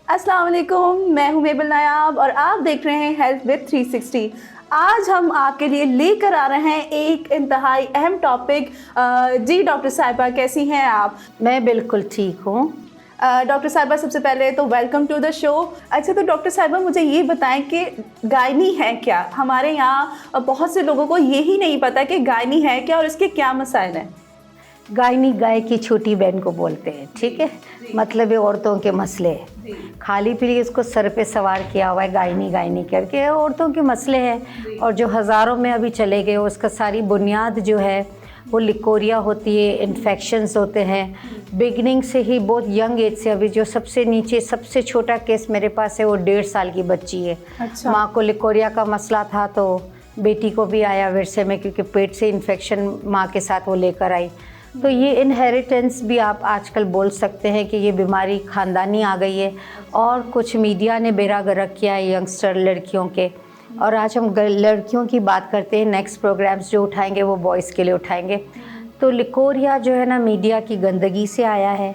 अस्सलाम वालेकुम, मैं हूं मेबल नायाब और आप देख रहे हैं हेल्थ विद 360। आज हम आपके लिए लेकर आ रहे हैं एक इंतहाई अहम टॉपिक। जी डॉक्टर साहिबा, कैसी हैं आप? मैं बिल्कुल ठीक हूँ। डॉक्टर साहिबा, सबसे पहले तो वेलकम टू द शो। अच्छा, तो डॉक्टर साहिबा मुझे ये बताएं कि गायनी है क्या? हमारे यहाँ बहुत से लोगों को यही नहीं पता कि गायनी है क्या और इसके क्या मसाइल हैं। गायनी गाय की छोटी बहन को बोलते हैं, ठीक है। मतलब ये औरतों के मसले हैं, खाली पीली इसको सर पे सवार किया हुआ है गायनी गायनी करके। औरतों के मसले हैं और जो हज़ारों में अभी चले गए, उसका सारी बुनियाद जो है वो लिकोरिया होती है, इन्फेक्शंस होते हैं बिगनिंग से ही, बहुत यंग एज से। अभी जो सबसे नीचे सबसे छोटा केस मेरे पास है वो 1.5 साल की बच्ची है। अच्छा। माँ को लिकोरिया का मसला था तो बेटी को भी आया विरसे में, क्योंकि पेट से इन्फेक्शन माँ के साथ वो लेकर आई। तो ये इनहेरिटेंस भी आप आजकल बोल सकते हैं कि ये बीमारी ख़ानदानी आ गई है और कुछ मीडिया ने बेड़ा गर्क किया है यंगस्टर लड़कियों के। और आज हम लड़कियों की बात करते हैं। नेक्स्ट प्रोग्राम्स जो उठाएंगे वो बॉयज़ के लिए उठाएंगे। तो लिकोरिया जो है ना, मीडिया की गंदगी से आया है।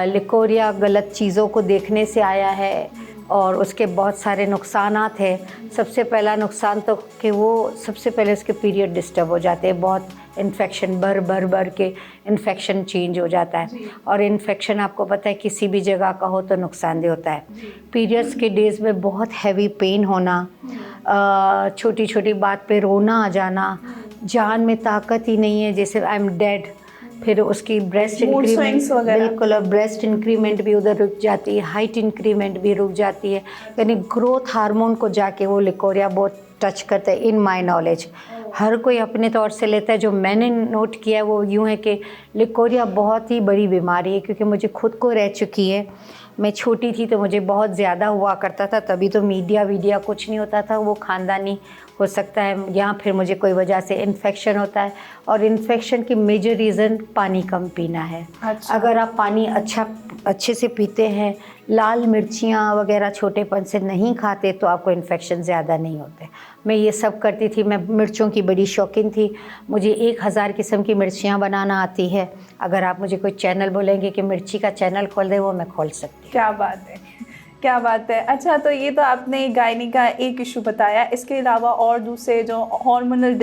लिकोरिया गलत चीज़ों को देखने से आया है और उसके बहुत सारे नुकसानात हैं। सबसे पहला नुकसान तो कि वो सबसे पहले उसके पीरियड डिस्टर्ब हो जाते हैं, बहुत इन्फेक्शन भर के इन्फेक्शन चेंज हो जाता है। और इन्फेक्शन आपको पता है किसी भी जगह का हो तो नुकसानदेह होता है। पीरियड्स के डेज़ में बहुत हैवी पेन होना, छोटी छोटी बात पे रोना आ जाना, जान में ताकत ही नहीं है, जैसे आई एम डेड। फिर उसकी ब्रेस्ट इंक्रीमेंट, बिल्कुल, और ब्रेस्ट इंक्रीमेंट भी उधर रुक जाती है, हाइट इंक्रीमेंट भी रुक जाती है। यानी ग्रोथ हार्मोन को जाके वो लिकोरिया बहुत टच करता है। इन माय नॉलेज हर कोई अपने तौर से लेता है। जो मैंने नोट किया है वो यूँ है कि लिकोरिया बहुत ही बड़ी बीमारी है, क्योंकि मुझे खुद को रह चुकी है। मैं छोटी थी तो मुझे बहुत ज़्यादा हुआ करता था, तभी तो मीडिया कुछ नहीं होता था, वो ख़ानदानी हो सकता है, या फिर मुझे कोई वजह से इन्फेक्शन होता है। और इन्फेक्शन की मेजर रीज़न पानी कम पीना है। अच्छा। अगर आप पानी अच्छे से पीते हैं, लाल मिर्चियाँ वगैरह छोटेपन से नहीं खाते, तो आपको इन्फेक्शन ज़्यादा नहीं होते। मैं ये सब करती थी, मैं मिर्चों की बड़ी शौकीन थी। मुझे 1000 किस्म की मिर्चियाँ बनाना आती है। अगर आप मुझे कोई चैनल बोलेंगे कि मिर्ची का चैनल खोल दे, वो मैं खोल सकती हूँ। क्या बात है, क्या बात है। अच्छा, तो ये तो आपने गायनी का एक इशू बताया। इसके अलावा और दूसरे जो हार्मोनल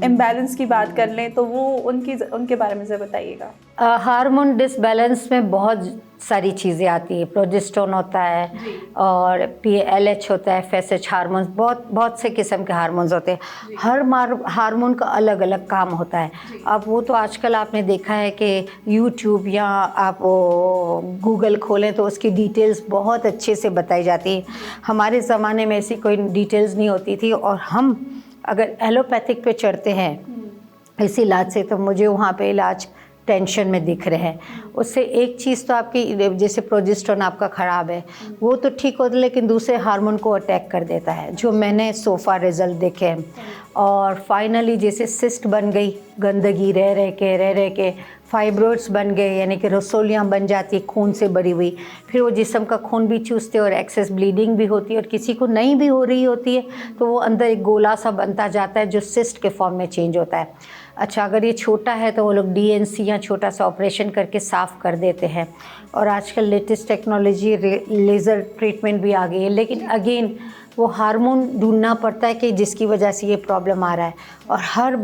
इम्बैलेंस की बात कर लें तो वो उनके बारे में से बताइएगा। हार्मोन डिसबैलेंस में बहुत सारी चीज़ें आती है। प्रोजेस्टेरोन होता है और PLH होता है, FSH हार्मोन्स, बहुत से किस्म के हार्मोन्स होते हैं। हर हार्मोन का अलग अलग काम होता है। अब वो तो आजकल आपने देखा है कि यूट्यूब या आप गूगल खोलें तो उसकी डिटेल्स बहुत अच्छे से बताई जाती है। हमारे ज़माने में ऐसी कोई डिटेल्स नहीं होती थी। और हम अगर एलोपैथिक पे चढ़ते हैं इस इलाज से, तो मुझे वहाँ पे इलाज टेंशन में दिख रहे हैं। उससे एक चीज़ तो आपकी, जैसे प्रोजेस्टेरोन आपका ख़राब है वो तो ठीक होता है, लेकिन दूसरे हार्मोन को अटैक कर देता है, जो मैंने सोफ़ा रिज़ल्ट देखे हैं। और फाइनली जैसे सिस्ट बन गई, गंदगी रह के फाइब्रोइड्स बन गए, यानी कि रसोलियाँ बन जाती है खून से भरी हुई। फिर वो जिस्म का खून भी चूसते और एक्सेस ब्लीडिंग भी होती है, और किसी को नहीं भी हो रही होती है तो वो अंदर एक गोला सा बनता जाता है जो सिस्ट के फॉर्म में चेंज होता है। अच्छा, अगर ये छोटा है तो वो लोग DNC या छोटा सा ऑपरेशन करके साफ़ कर देते हैं। और आजकल लेटेस्ट टेक्नोलॉजी लेज़र ट्रीटमेंट भी आ गई है। लेकिन अगेन वो हार्मोन ढूंढना पड़ता है कि जिसकी वजह से ये प्रॉब्लम आ रहा है। और हर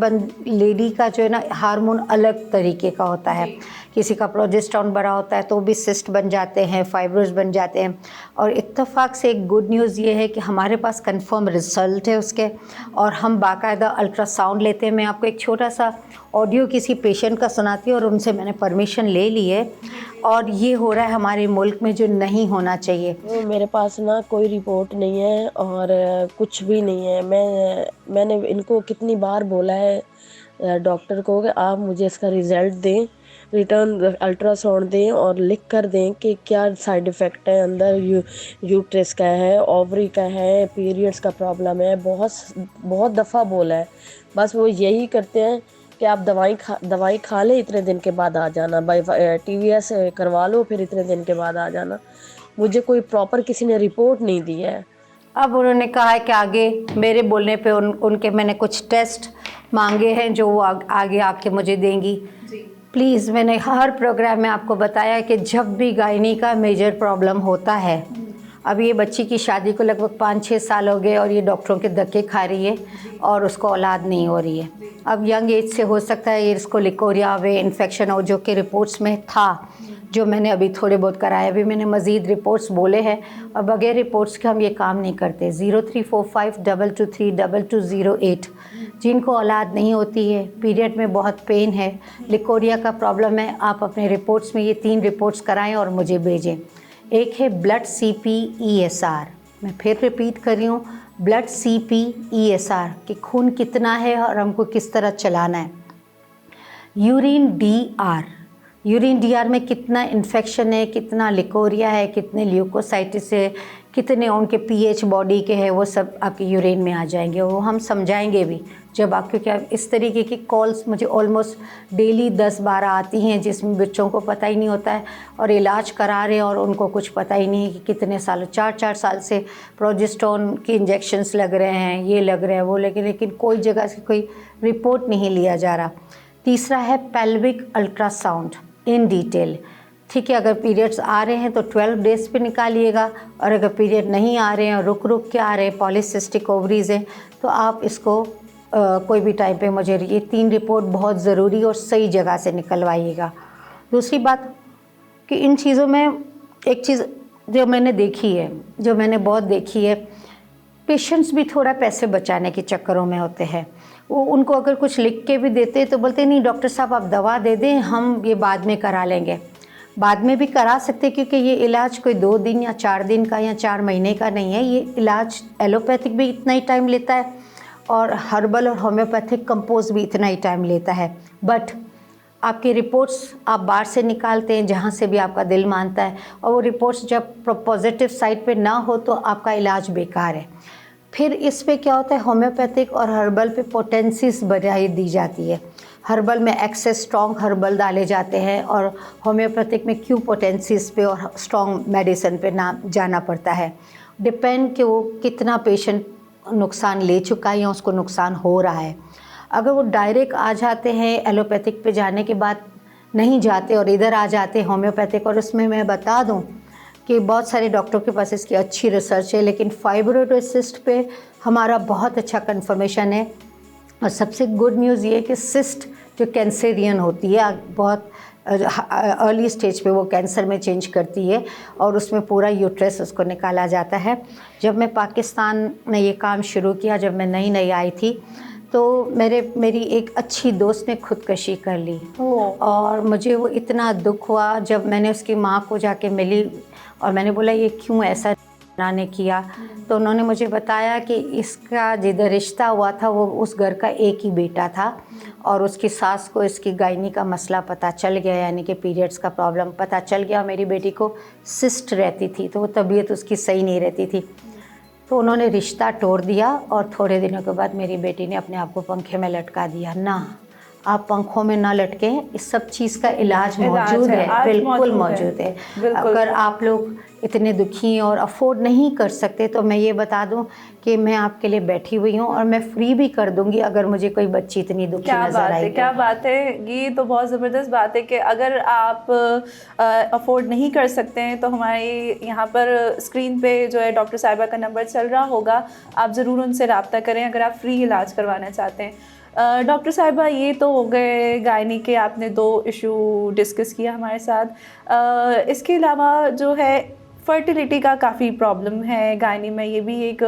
लेडी का जो है ना हार्मोन अलग तरीके का होता है। किसी का प्रोजेस्टेरोन बड़ा होता है तो भी सिस्ट बन जाते हैं, फाइब्रोइड्स बन जाते हैं। और इत्तेफाक से एक गुड न्यूज़ ये है कि हमारे पास कंफर्म रिज़ल्ट है उसके, और हम बाकायदा अल्ट्रासाउंड लेते हैं। मैं आपको एक छोटा सा ऑडियो किसी पेशेंट का सुनाती हूँ, और उनसे मैंने परमिशन ले ली है। और ये हो रहा है हमारे मुल्क में, जो नहीं होना चाहिए। मेरे पास ना कोई रिपोर्ट नहीं है और कुछ भी नहीं है। मैंने इनको कितनी बार बोला है डॉक्टर को कि आप मुझे इसका रिज़ल्ट दें, रिटर्न अल्ट्रासाउंड दें और लिख कर दें कि क्या साइड इफ़ेक्ट है अंदर, यूट्रस का है, ओवरी का है, पीरियड्स का प्रॉब्लम है। बहुत दफ़ा बोला है, बस वो यही करते हैं कि आप दवाई खा लें, इतने दिन के बाद आ जाना, भाई TVS करवा लो, फिर इतने दिन के बाद आ जाना। मुझे कोई प्रॉपर किसी ने रिपोर्ट नहीं दी है। अब उन्होंने कहा है कि आगे मेरे बोलने पे उनके मैंने कुछ टेस्ट मांगे हैं जो वो आगे आके मुझे देंगी। प्लीज़, मैंने हर प्रोग्राम में आपको बताया कि जब भी गायनी का मेजर प्रॉब्लम होता है, अब ये बच्ची की शादी को लगभग 5-6 साल हो गए और ये डॉक्टरों के धक्के खा रही है और उसको औलाद नहीं हो रही है। अब यंग एज से हो सकता है ये इसको लिकोरिया वे इन्फेक्शन हो, जो कि रिपोर्ट्स में था, जो मैंने अभी थोड़े बहुत कराए। अभी मैंने मज़ीद रिपोर्ट्स बोले हैं और बगैर रिपोर्ट्स के हम ये काम नहीं करते। 0345223208 जिनको औलाद नहीं होती है, पीरियड में बहुत पेन है, लिकोरिया का प्रॉब्लम है, आप अपने रिपोर्ट्स में ये 3 रिपोर्ट्स कराएं और मुझे भेजें। एक है ब्लड CP-ESR, मैं फिर रिपीट कर रही हूँ, ब्लड CP-ESR कि खून कितना है और हमको किस तरह चलाना है। यूरिन DR में कितना इन्फेक्शन है, कितना लिकोरिया है, कितने ल्यूकोसाइटिस है, कितने उनके pH बॉडी के हैं, वो सब आपके यूरिन में आ जाएंगे। वो हम समझाएंगे भी जब आप, क्योंकि इस तरीके की कॉल्स मुझे ऑलमोस्ट डेली 10-12 आती हैं जिसमें बच्चों को पता ही नहीं होता है और इलाज करा रहे हैं और उनको कुछ पता ही नहीं है कि कितने साल, 4-4 साल से प्रोजेस्टेरोन के इंजेक्शन्स लग रहे हैं, ये लग रहे हैं, वो लेकिन कोई जगह से कोई रिपोर्ट नहीं लिया जा रहा। तीसरा है पेल्विक अल्ट्रासाउंड इन डिटेल। ठीक है, अगर पीरियड्स आ रहे हैं तो 12 डेज़ पे निकालिएगा और अगर पीरियड नहीं आ रहे हैं, रुक के आ रहे हैं, पॉलीसिस्टिक ओवरीज हैं, तो आप इसको कोई भी टाइम पे मुझे ये 3 रिपोर्ट बहुत ज़रूरी और सही जगह से निकलवाइएगा। दूसरी बात कि इन चीज़ों में एक चीज़ जो मैंने देखी है, जो मैंने बहुत देखी है, पेशेंट्स भी थोड़ा पैसे बचाने के चक्करों में होते हैं। वो उनको अगर कुछ लिख के भी देते तो बोलते नहीं डॉक्टर साहब आप दवा दे दें, हम ये बाद में करा लेंगे। बाद में भी करा सकते क्योंकि ये इलाज कोई 2 दिन या 4 दिन का या 4 महीने का नहीं है। ये इलाज एलोपैथिक भी इतना ही टाइम लेता है और हर्बल और होम्योपैथिक कंपोज भी इतना ही टाइम लेता है। बट आपकी रिपोर्ट्स आप बाहर से निकालते हैं जहाँ से भी आपका दिल मानता है, और वो रिपोर्ट्स जब पॉजिटिव साइड पे ना हो तो आपका इलाज बेकार है। फिर इस पे क्या होता है, होम्योपैथिक और हर्बल पे पोटेंसीज बढ़ाई दी जाती है। हर्बल में एक्सेस स्ट्रॉन्ग हर्बल डाले जाते हैं और होम्योपैथिक में क्यों पोटेंसीज पे और स्ट्रॉन्ग मेडिसिन पे ना जाना पड़ता है। डिपेंड कि वो कितना पेशेंट नुकसान ले चुका है या उसको नुकसान हो रहा है। अगर वो डायरेक्ट आ जाते हैं एलोपैथिक पे जाने के बाद नहीं जाते और इधर आ जाते हैं होम्योपैथिक, और उसमें मैं बता दूं कि बहुत सारे डॉक्टरों के पास इसकी अच्छी रिसर्च है, लेकिन फाइब्रोइडोसिस्ट पे हमारा बहुत अच्छा कन्फर्मेशन है। और सबसे गुड न्यूज़ ये है कि सिस्ट जो कैंसरियन होती है, बहुत अर्ली स्टेज पे वो कैंसर में चेंज करती है और उसमें पूरा यूट्रस उसको निकाला जाता है। जब मैं पाकिस्तान में ये काम शुरू किया, जब मैं नई आई थी, तो मेरी एक अच्छी दोस्त ने खुदकशी कर ली और मुझे वो इतना दुख हुआ जब मैंने उसकी माँ को जाके मिली और मैंने बोला ये क्यों ऐसा ने किया। तो उन्होंने मुझे बताया कि इसका जिधर रिश्ता हुआ था वो उस घर का एक ही बेटा था और उसकी सास को इसकी गायनी का मसला पता चल गया, यानी कि पीरियड्स का प्रॉब्लम पता चल गया। मेरी बेटी को सिस्ट रहती थी तो वो तबीयत उसकी सही नहीं रहती थी, तो उन्होंने रिश्ता तोड़ दिया और थोड़े दिनों के बाद मेरी बेटी ने अपने आप को पंखे में लटका दिया। ना, आप पंखों में ना लटकें, इस सब चीज़ का इलाज मौजूद है, बिल्कुल मौजूद है। अगर आप लोग इतने दुखी और अफोर्ड नहीं कर सकते तो मैं ये बता दूं कि मैं आपके लिए बैठी हुई हूँ और मैं फ्री भी कर दूंगी अगर मुझे कोई बच्ची इतनी दुखी नजर आई। क्या बात है, ये तो बहुत ज़बरदस्त बात है कि अगर आप अफोर्ड नहीं कर सकते हैं तो हमारे यहाँ पर स्क्रीन पे जो है डॉक्टर साहिबा का नंबर चल रहा होगा, आप ज़रूर उनसे रब्ता करें अगर आप फ्री इलाज करवाना चाहते हैं। डॉक्टर साहिबा, ये तो हो गए गायनी के, आपने 2 इशू डिस्कस किया हमारे साथ। इसके अलावा जो है फर्टिलिटी का काफ़ी प्रॉब्लम है गायनी में, ये भी एक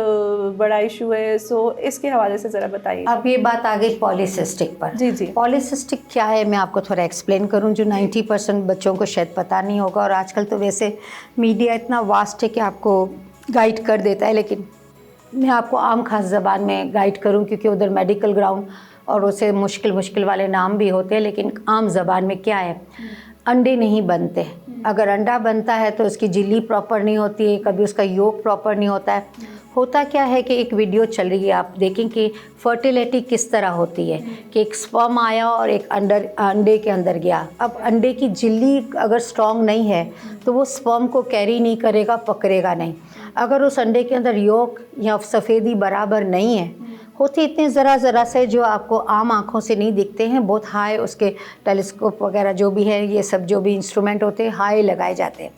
बड़ा इशू है, सो इसके हवाले से ज़रा बताइए। अब ये बात आ गई पॉलीसिस्टिक पर। जी। पॉलीसिस्टिक क्या है मैं आपको थोड़ा एक्सप्लेन करूं, जो 90% बच्चों को शायद पता नहीं होगा, और आजकल तो वैसे मीडिया इतना वास्ट है कि आपको गाइड कर देता है, लेकिन मैं आपको आम खास ज़बान में गाइड करूँ क्योंकि उधर मेडिकल ग्राउंड और उसे मुश्किल वाले नाम भी होते हैं, लेकिन आम ज़बान में क्या है, अंडे नहीं बनते। अगर अंडा बनता है तो उसकी झिल्ली प्रॉपर नहीं होती है, कभी उसका योग प्रॉपर नहीं होता है। होता क्या है कि एक वीडियो चल रही है, आप देखें कि फर्टिलिटी किस तरह होती है कि एक स्पर्म आया और एक अंडे के अंदर गया। अब अंडे की झिल्ली अगर स्ट्रॉन्ग नहीं है तो वो स्पर्म को कैरी नहीं करेगा, पकड़ेगा नहीं। अगर उस अंडे के अंदर योक या सफ़ेदी बराबर नहीं है, होती इतने ज़रा से जो आपको आम आँखों से नहीं दिखते हैं, बहुत हाई उसके टेलीस्कोप वगैरह जो भी है, ये सब जो भी इंस्ट्रूमेंट होते हैं हाई लगाए जाते हैं।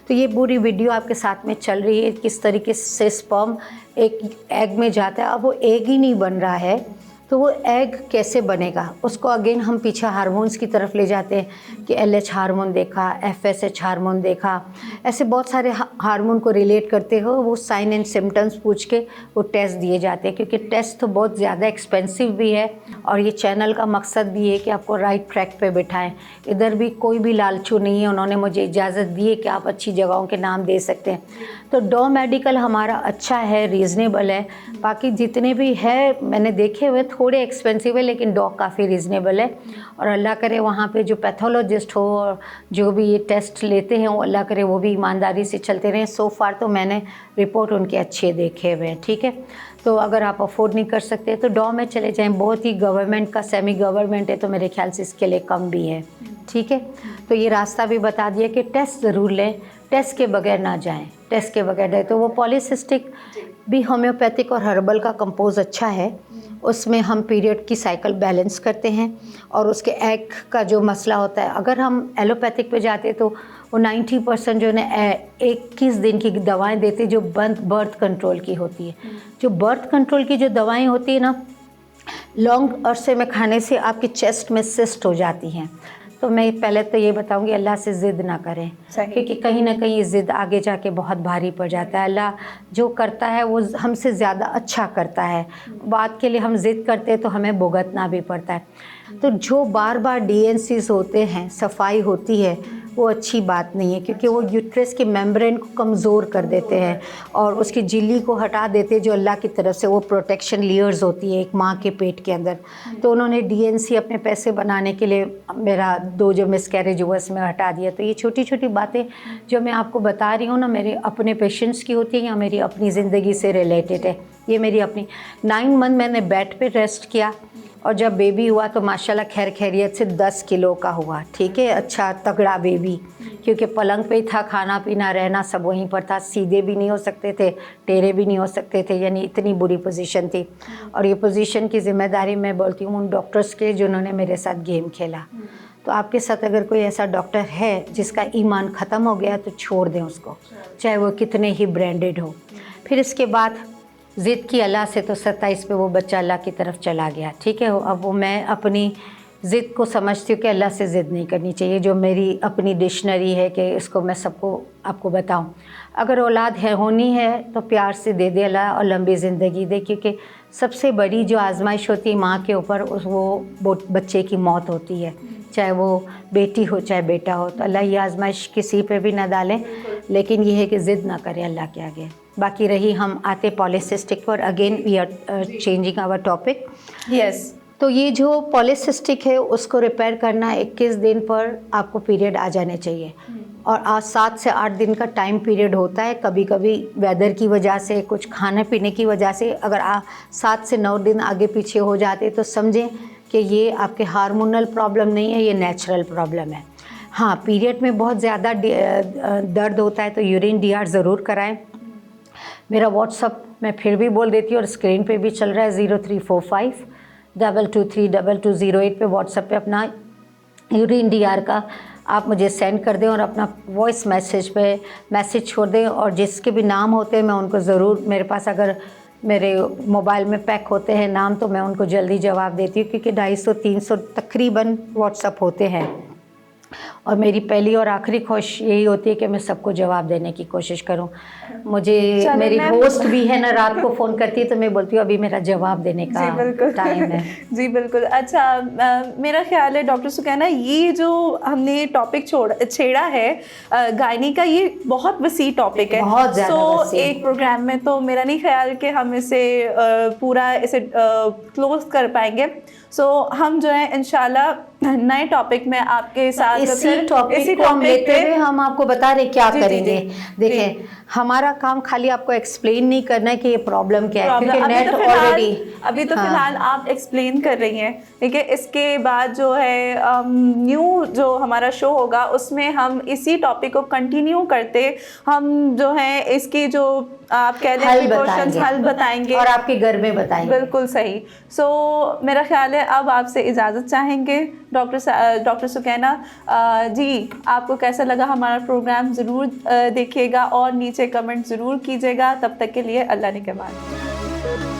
तो ये पूरी वीडियो आपके साथ में चल रही है किस तरीके से स्पर्म एक एग में जाता है। अब वो एग ही नहीं बन रहा है तो वो एग कैसे बनेगा, उसको अगेन हम पीछे हार्मोन्स की तरफ ले जाते हैं कि LH हार्मोन देखा, FSH हार्मोन देखा, ऐसे बहुत सारे हार्मोन को रिलेट करते हो वो साइन एंड सिम्टम्स पूछ के वो टेस्ट दिए जाते हैं। क्योंकि टेस्ट तो बहुत ज़्यादा एक्सपेंसिव भी है और ये चैनल का मकसद भी है कि आपको राइट ट्रैक पे बिठाएं। इधर भी कोई भी लालचू नहीं है, उन्होंने मुझे इजाज़त दी है कि आप अच्छी जगहों के नाम दे सकते हैं। तो डॉ मेडिकल हमारा अच्छा है, रीज़नेबल है। बाकी जितने भी है मैंने देखे हुए थोड़े एक्सपेंसिव है, लेकिन डॉग काफ़ी रीज़नेबल है। और अल्लाह करे वहाँ पे जो पैथोलॉजिस्ट हो और जो भी ये टेस्ट लेते हैं वो अल्लाह करे वो भी ईमानदारी से चलते रहें। सो फार तो मैंने रिपोर्ट उनके अच्छे देखे हुए हैं, ठीक है। तो अगर आप अफोर्ड नहीं कर सकते तो डॉ में चले जाएं, बहुत ही गवर्नमेंट का सेमी गवर्नमेंट है तो मेरे ख्याल से इसके लिए कम भी है, ठीक है। तो ये रास्ता भी बता दिया कि टेस्ट ज़रूर लें, टेस्ट के बगैर ना जाएं, टेस्ट के बगैर जाए। तो वो पॉलीसिस्टिक भी होम्योपैथिक और हर्बल का कंपोज अच्छा है, उसमें हम पीरियड की साइकिल बैलेंस करते हैं और उसके एग का जो मसला होता है, अगर हम एलोपैथिक पे जाते तो वो 90% जो है 21 दिन की दवाएं देते जो बर्थ कंट्रोल की होती है। जो बर्थ कंट्रोल की जो दवाएं होती है ना, लॉन्ग अरसे में खाने से आपकी चेस्ट में सिस्ट हो जाती हैं। तो मैं पहले तो ये बताऊंगी अल्लाह से ज़िद ना करें, क्योंकि कहीं ना कहीं ये ज़िद आगे जाके बहुत भारी पड़ जाता है। अल्लाह जो करता है वो हमसे ज़्यादा अच्छा करता है। बात के लिए हम ज़िद करते हैं तो हमें भुगतना भी पड़ता है। तो जो बार बार DNCs होते हैं, सफाई होती है, वो अच्छी बात नहीं है, क्योंकि वो यूट्रस के मेम्ब्रेन को कमज़ोर कर देते हैं और उसकी झिल्ली को हटा देते हैं जो अल्लाह की तरफ से वो प्रोटेक्शन लेयर्स होती है एक माँ के पेट के अंदर। तो उन्होंने DNC अपने पैसे बनाने के लिए मेरा 2 जो मिसकैरेज हुआ इसमें हटा दिया। तो ये छोटी छोटी बातें जो मैं आपको बता रही हूँ ना, मेरे अपने पेशेंट्स की होती है या मेरी अपनी ज़िंदगी से रिलेटेड है। ये मेरी अपनी 9 मंथ मैंने बेड पे रेस्ट किया और जब बेबी हुआ तो माशाल्लाह खैर खैरियत से 10 किलो का हुआ, ठीक है, अच्छा तगड़ा बेबी। क्योंकि पलंग पे ही था, खाना पीना रहना सब वहीं पर था, सीधे भी नहीं हो सकते थे, टेढ़े भी नहीं हो सकते थे, यानी इतनी बुरी पोजीशन थी। और ये पोजीशन की ज़िम्मेदारी मैं बोलती हूँ उन डॉक्टर्स के जिन्होंने मेरे साथ गेम खेला। तो आपके साथ अगर कोई ऐसा डॉक्टर है जिसका ईमान ख़त्म हो गया तो छोड़ दें उसको, चाहे वो कितने ही ब्रांडेड हो। फिर इसके बाद ज़िद की अल्लाह से, तो 27 पे वो बच्चा अल्लाह की तरफ चला गया, ठीक है। अब वो मैं अपनी ज़िद को समझती हूँ कि अल्लाह से ज़िद नहीं करनी चाहिए, जो मेरी अपनी डिक्शनरी है कि इसको मैं सबको आपको बताऊँ। अगर औलाद है होनी है तो प्यार से दे दे अल्लाह और लंबी ज़िंदगी दे, क्योंकि सबसे बड़ी जो आजमाइश होती है माँ के ऊपर वो बच्चे की मौत होती है, चाहे वो बेटी हो चाहे बेटा हो। तो अल्लाह ये आजमाइश किसी पे भी ना डालें, लेकिन ये है कि ज़िद ना करें अल्लाह के आगे। बाकी रही हम आते पॉलीसिस्टिक पर, again we are changing our topic. Yes, तो ये जो पॉलीसिस्टिक है उसको रिपेयर करना 21 दिन पर आपको पीरियड आ जाने चाहिए और आज 7 से 8 दिन का टाइम पीरियड होता है। कभी कभी वेदर की वजह से, कुछ खाने पीने की वजह से अगर 7 से 9 दिन आगे पीछे हो जाते तो समझें कि ये आपके हार्मोनल प्रॉब्लम नहीं है, ये नेचुरल प्रॉब्लम है। हाँ, पीरियड में बहुत ज़्यादा दर्द होता है तो यूरिन DR ज़रूर कराएं। मेरा व्हाट्सअप मैं फिर भी बोल देती हूँ और स्क्रीन पे भी चल रहा है 0345 223 2208 पे व्हाट्सएप पे अपना यूरिन DR का आप मुझे सेंड कर दें और अपना वॉइस मैसेज पे मैसेज छोड़ दें। और जिसके भी नाम होते हैं मैं उनको ज़रूर, मेरे पास अगर मेरे मोबाइल में पैक होते हैं नाम तो मैं उनको जल्दी जवाब देती हूँ, क्योंकि 250-300 तकरीबन व्हाट्सएप होते हैं। और मेरी पहली और आखिरी ख्वाहिश यही होती है कि मैं सबको जवाब देने की कोशिश करूं। मुझे मेरी होस्ट भी है ना, रात को फ़ोन करती है तो मैं बोलती हूँ अभी मेरा जवाब देने का टाइम है। जी बिल्कुल। अच्छा, मेरा ख्याल है डॉक्टर सुकैना, ये जो हमने टॉपिक छेड़ा है गायनी का, ये बहुत वसी टॉपिक है, बहुत ज़्यादा एक प्रोग्राम में तो मेरा नहीं ख्याल कि हम इसे पूरा इसे क्लोज कर पाएंगे। सो हम जो है इंशाल्लाह नए टॉपिक में आपके साथ इसी टॉपिक को हम लेते हुए हम आपको बता रहे क्या करेंगे। देखिए, हमारा काम खाली आपको एक्सप्लेन नहीं करना है कि ये प्रॉब्लम क्या है, क्योंकि नेट ऑलरेडी अभी तो फिलहाल आप एक्सप्लेन कर रही हैं, ठीक है। इसके बाद जो है न्यू जो हमारा शो होगा उसमें हम इसी टॉपिक को कंटिन्यू करते हम जो है इसकी जो आप कह लें हल प्रिकॉशंस बताएंगे। हल बताएंगे और आपके घर में बताएंगे। बिल्कुल सही। सो मेरा ख्याल है अब आपसे इजाज़त चाहेंगे डॉक्टर सुकैना जी। आपको कैसा लगा हमारा प्रोग्राम ज़रूर देखिएगा और नीचे कमेंट ज़रूर कीजिएगा। तब तक के लिए अल्लाह निगहबान।